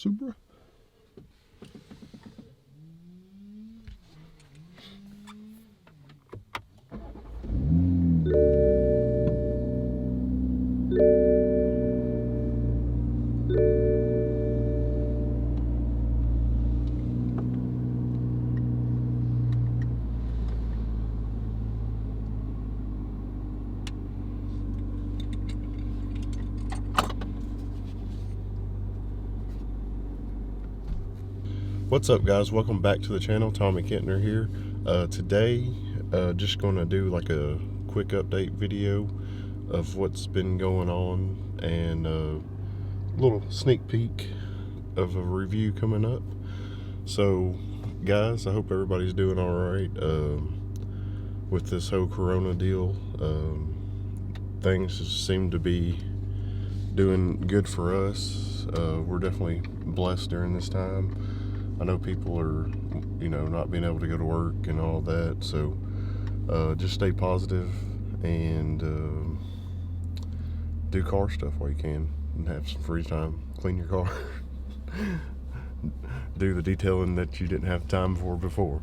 Supra. What's up, guys? Welcome back to the channel. Tommy Kentner here. Today just gonna do like a quick update video of what's been going on and a little sneak peek of a review coming up. So guys, I hope everybody's doing all right with this whole corona deal. Things just seem to be doing good for us. We're definitely blessed during this time. I know people are, not being able to go to work and all that, so just stay positive and do car stuff while you can and have some free time. Clean your car. Do the detailing that you didn't have time for before.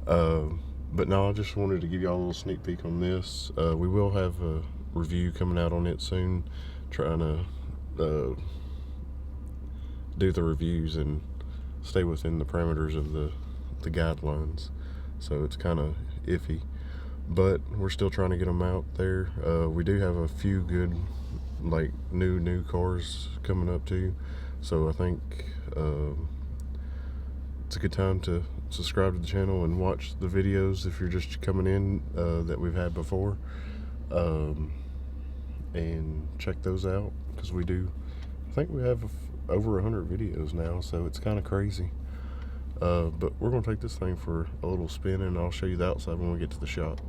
But no, I just wanted to give y'all a little sneak peek on this. We will have a review coming out on it soon, trying to do the reviews and stay within the parameters of the guidelines. So it's kind of iffy, but we're still trying to get them out there. We do have a few good like new cars coming up too, so I think it's a good time to subscribe to the channel and watch the videos if you're just coming in that we've had before, and check those out, because I think we have over 100 videos now, so it's kind of crazy. But we're going to take this thing for a little spin, and I'll show you the outside when we get to the shop,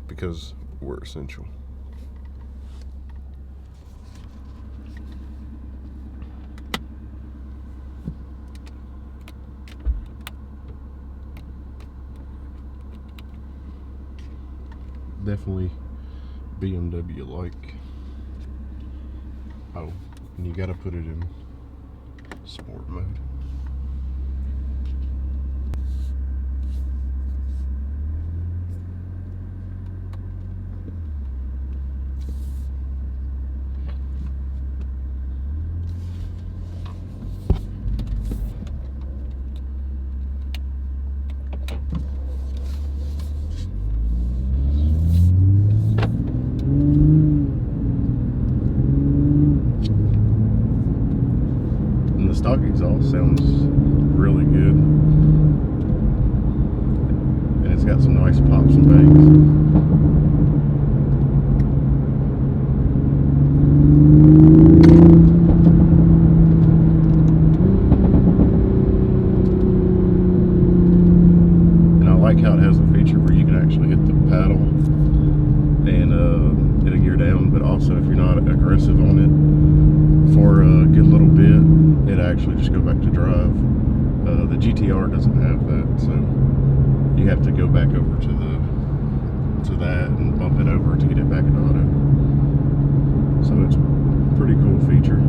because we're essential. Definitely BMW like. Oh, and you got to put it in sport mode. The stock exhaust sounds really good, and it's got some nice pops and bangs. And I like how it has a feature where you can actually hit the paddle and it'll gear down, but also if you're not aggressive on it for a good little bit, it actually just go back to drive. The GTR doesn't have that, so you have to go back over to that and bump it over to get it back in auto. So it's a pretty cool feature.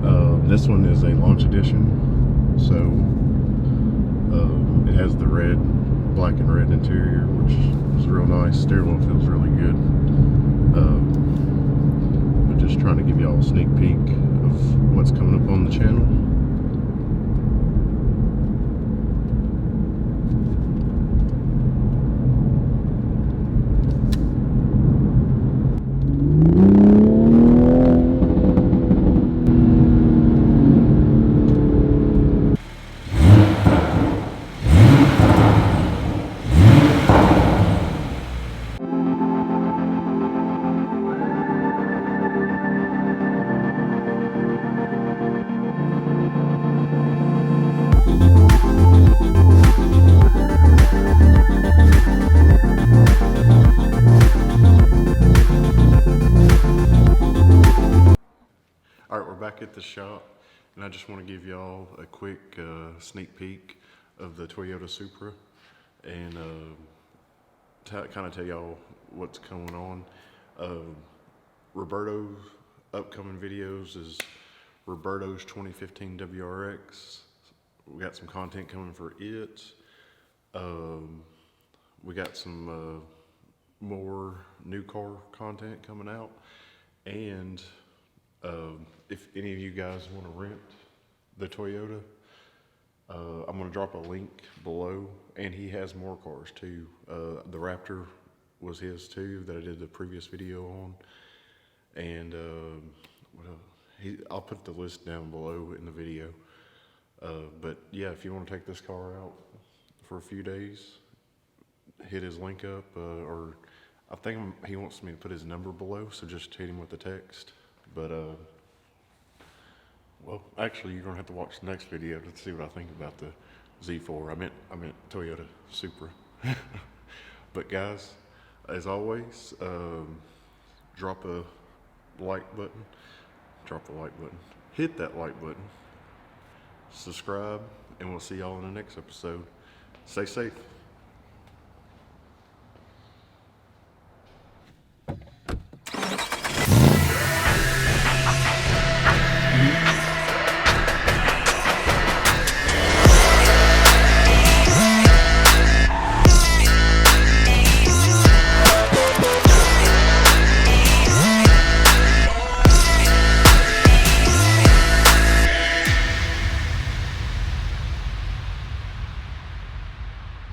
But this one is a launch edition, so it has the black and red interior, which is real nice. Steering wheel feels really good. Just trying to give y'all a sneak peek of what's coming up on the channel. All right, we're back at the shop, and I just want to give y'all a quick sneak peek of the Toyota Supra, and kind of tell y'all what's going on. Roberto's upcoming videos is Roberto's 2015 WRX. We got some content coming for it. We got some more new car content coming out. And if any of you guys want to rent the Toyota, I'm going to drop a link below. And he has more cars too. The Raptor was his too that I did the previous video on. And what else? I'll put the list down below in the video. But yeah, if you want to take this car out for a few days, hit his link up, or I think he wants me to put his number below, so just hit him with the text. But well, actually, you're gonna have to watch the next video to see what I think about the Z4. I meant Toyota Supra. But guys, as always, drop a like button. Drop the like button. Hit that like button. Subscribe, and we'll see y'all in the next episode. Stay safe.